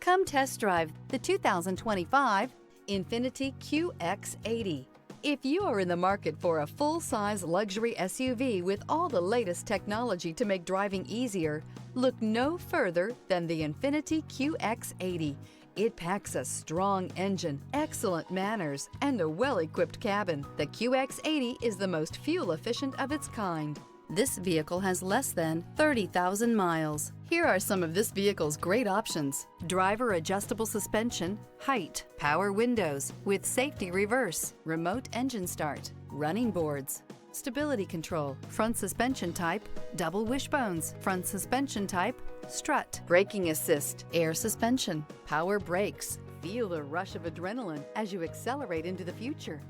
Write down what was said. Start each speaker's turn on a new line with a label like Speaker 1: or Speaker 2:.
Speaker 1: Come test drive the 2025 INFINITI QX80. If you are in the market for a full-size luxury SUV with all the latest technology to make driving easier, look no further than the INFINITI QX80. It packs a strong engine, excellent manners, and a well-equipped cabin. The QX80 is the most fuel-efficient of its kind. This vehicle has less than 30,000 miles. Here are some of this vehicle's great options: driver adjustable suspension, height, power windows with safety reverse, remote engine start, running boards, stability control, front suspension type, double wishbones, front suspension type, strut, braking assist, air suspension, power brakes. Feel the rush of adrenaline as you accelerate into the future.